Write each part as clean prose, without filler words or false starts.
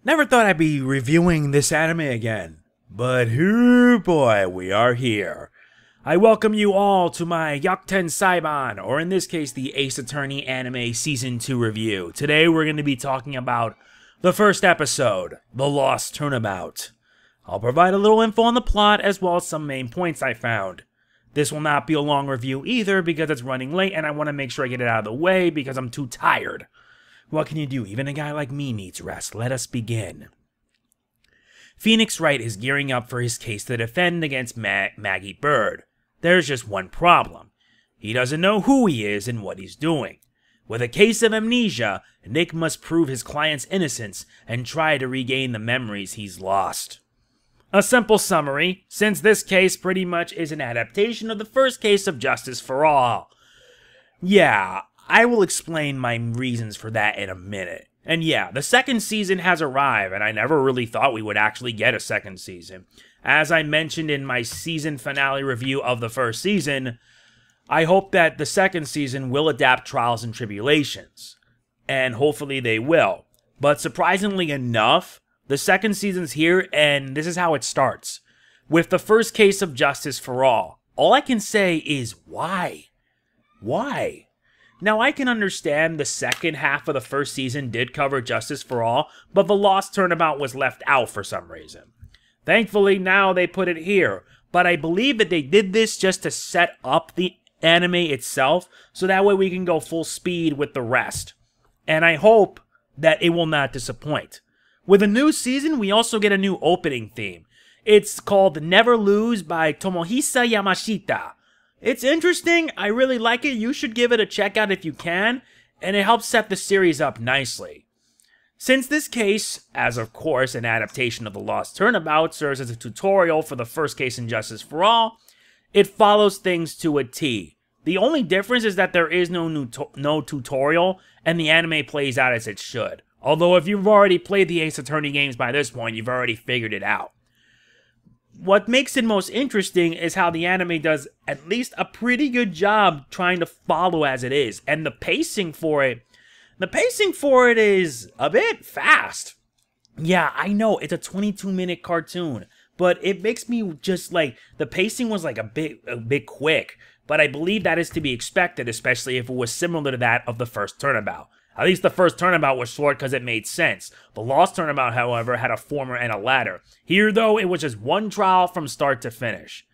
Never thought I'd be reviewing this anime again, but oh boy, we are here. I welcome you all to my Yakuten Saiban, or in this case, the Ace Attorney Anime Season 2 review. Today we're going to be talking about the first episode, The Lost Turnabout. I'll provide a little info on the plot as well as some main points I found. This will not be a long review either because it's running late and I want to make sure I get it out of the way because I'm too tired. What can you do? Even a guy like me needs rest. Let us begin. Phoenix Wright is gearing up for his case to defend against Maggey Byrde. There's just one problem. He doesn't know who he is and what he's doing. With a case of amnesia, Nick must prove his client's innocence and try to regain the memories he's lost. A simple summary, since this case pretty much is an adaptation of the first case of Justice for All. Yeah, I will explain my reasons for that in a minute. And yeah, the second season has arrived, and I never really thought we would actually get a second season. As I mentioned in my season finale review of the first season, I hope that the second season will adapt Trials and Tribulations. And hopefully they will. But surprisingly enough, the second season's here, and this is how it starts. With the first case of Justice for All. All I can say is, why? Why? Now, I can understand the second half of the first season did cover Justice for All, but the Lost Turnabout was left out for some reason. Thankfully, now they put it here, but I believe that they did this just to set up the anime itself, so that way we can go full speed with the rest. And I hope that it will not disappoint. With a new season, we also get a new opening theme. It's called Never Lose by Tomohisa Yamashita. It's interesting, I really like it, you should give it a check out if you can, and it helps set the series up nicely. Since this case, as of course an adaptation of The Lost Turnabout, serves as a tutorial for the first case in Justice for All, it follows things to a T. The only difference is that there is no tutorial, and the anime plays out as it should. Although if you've already played the Ace Attorney games by this point, you've already figured it out. What makes it most interesting is how the anime does at least a pretty good job trying to follow as it is. And the pacing for it is a bit fast. Yeah, I know, it's a 22-minute cartoon, but it makes me just like, the pacing was like a bit quick. But I believe that is to be expected, especially if it was similar to that of the first Turnabout. At least the first Turnabout was short because it made sense. The Lost Turnabout, however, had a former and a latter. Here, though, it was just one trial from start to finish.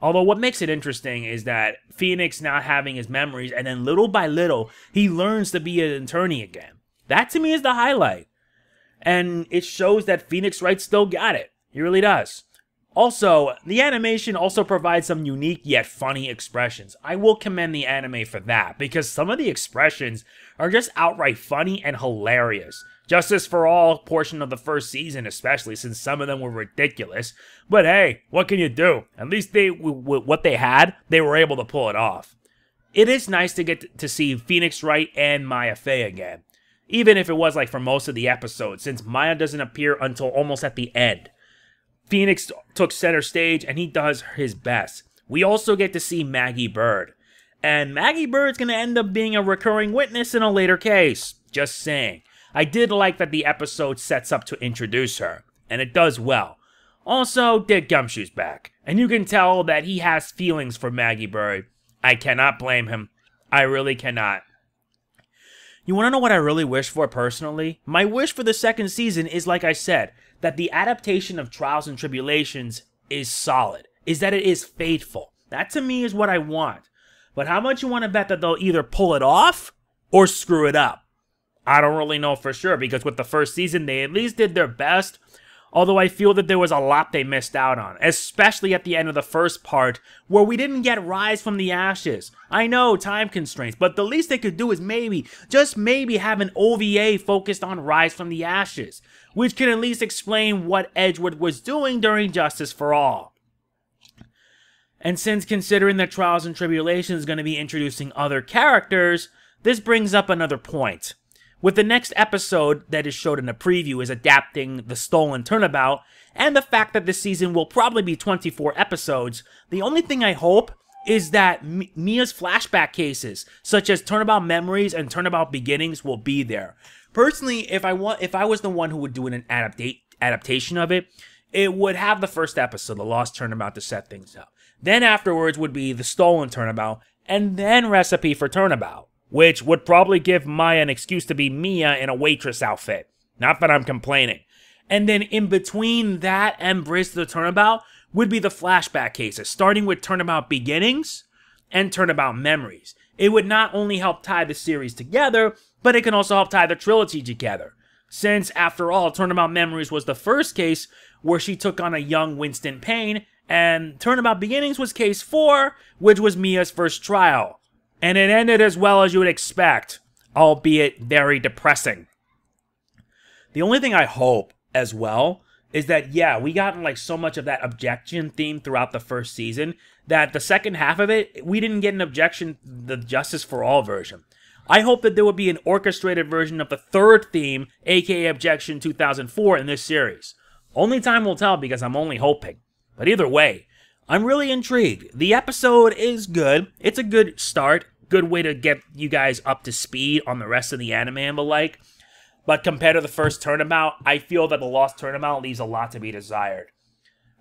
Although what makes it interesting is that Phoenix now having his memories, and then little by little, he learns to be an attorney again. That, to me, is the highlight. And it shows that Phoenix Wright still got it. He really does. Also, the animation also provides some unique yet funny expressions. I will commend the anime for that, because some of the expressions are just outright funny and hilarious. Justice for All portion of the first season especially, since some of them were ridiculous. But hey, what can you do? At least what they had, they were able to pull it off. It is nice to get to see Phoenix Wright and Maya Fey again. Even if it was like for most of the episodes, since Maya doesn't appear until almost at the end. Phoenix took center stage, and he does his best. We also get to see Maggey Byrde. And Maggey Byrde's going to end up being a recurring witness in a later case. Just saying. I did like that the episode sets up to introduce her, and it does well. Also, Dick Gumshoe's back, and you can tell that he has feelings for Maggey Byrde. I cannot blame him. I really cannot. You want to know what I really wish for personally? My wish for the second season is, like I said, that the adaptation of Trials and Tribulations is solid, is that it is faithful. That to me is what I want. But how much you want to bet that they'll either pull it off or screw it up? I don't really know for sure, because with the first season they at least did their best, although I feel that there was a lot they missed out on, especially at the end of the first part, where we didn't get Rise from the Ashes. I know, time constraints, but the least they could do is maybe, just maybe have an OVA focused on Rise from the Ashes, which can at least explain what Edgewood was doing during Justice for All. And since considering that Trials and Tribulations is going to be introducing other characters, this brings up another point. With the next episode that is showed in the preview is adapting the Stolen Turnabout, and the fact that this season will probably be 24 episodes, the only thing I hope is that Mia's flashback cases, such as Turnabout Memories and Turnabout Beginnings, will be there. Personally, if I was the one who would do an adaptation of it, it would have the first episode, the Lost Turnabout, to set things up. Then afterwards would be the Stolen Turnabout, and then Recipe for Turnabout, which would probably give Maya an excuse to be Mia in a waitress outfit. Not that I'm complaining. And then in between that and Bridge to the Turnabout would be the flashback cases, starting with Turnabout Beginnings and Turnabout Memories. It would not only help tie the series together, but it can also help tie the trilogy together. Since, after all, Turnabout Memories was the first case where she took on a young Winston Payne, and Turnabout Beginnings was case 4, which was Mia's first trial. And it ended as well as you would expect, albeit very depressing. The only thing I hope, as well, is that, yeah, we got like so much of that objection theme throughout the first season that the second half of it, we didn't get an objection, the Justice for All version. I hope that there will be an orchestrated version of the third theme, aka Objection 2004, in this series. Only time will tell because I'm only hoping. But either way, I'm really intrigued. The episode is good. It's a good start. Good way to get you guys up to speed on the rest of the anime and the like. But compared to the first Turnabout, I feel that the Lost Turnabout leaves a lot to be desired.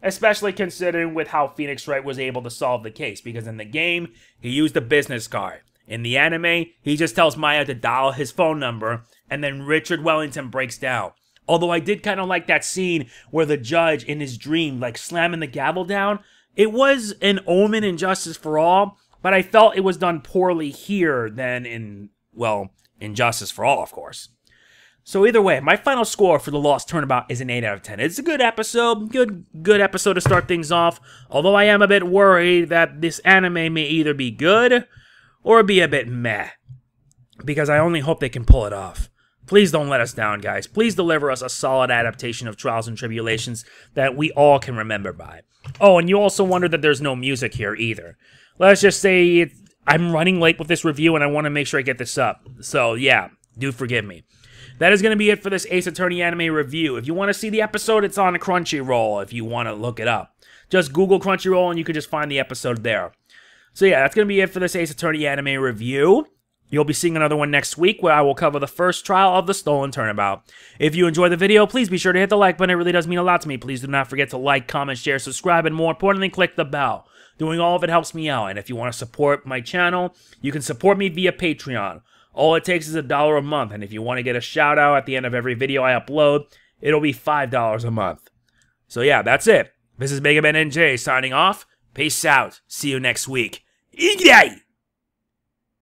Especially considering with how Phoenix Wright was able to solve the case. Because in the game, he used a business card. In the anime, he just tells Maya to dial his phone number, and then Richard Wellington breaks down. Although I did kind of like that scene where the judge, in his dream, like slamming the gavel down. It was an omen in Justice for All, but I felt it was done poorly here than in, well, in Justice for All, of course. So either way, my final score for The Lost Turnabout is an 8 out of 10. It's a good episode, good episode to start things off, although I am a bit worried that this anime may either be good or be a bit meh, because I only hope they can pull it off. Please don't let us down, guys. Please deliver us a solid adaptation of Trials and Tribulations that we all can remember by. Oh, and you also wonder that there's no music here either. Let's just say I'm running late with this review and I want to make sure I get this up. So yeah, do forgive me. That is going to be it for this Ace Attorney anime review. If you want to see the episode, it's on Crunchyroll if you want to look it up. Just Google Crunchyroll and you can just find the episode there. So yeah, that's going to be it for this Ace Attorney anime review. You'll be seeing another one next week where I will cover the first trial of the Stolen Turnabout. If you enjoyed the video, please be sure to hit the like button. It really does mean a lot to me. Please do not forget to like, comment, share, subscribe, and more importantly, click the bell. Doing all of it helps me out. And if you want to support my channel, you can support me via Patreon. All it takes is $1 a month. And if you want to get a shout out at the end of every video I upload, it'll be $5 a month. So yeah, that's it. This is MegamanNG signing off. Peace out. See you next week. Igi'ari!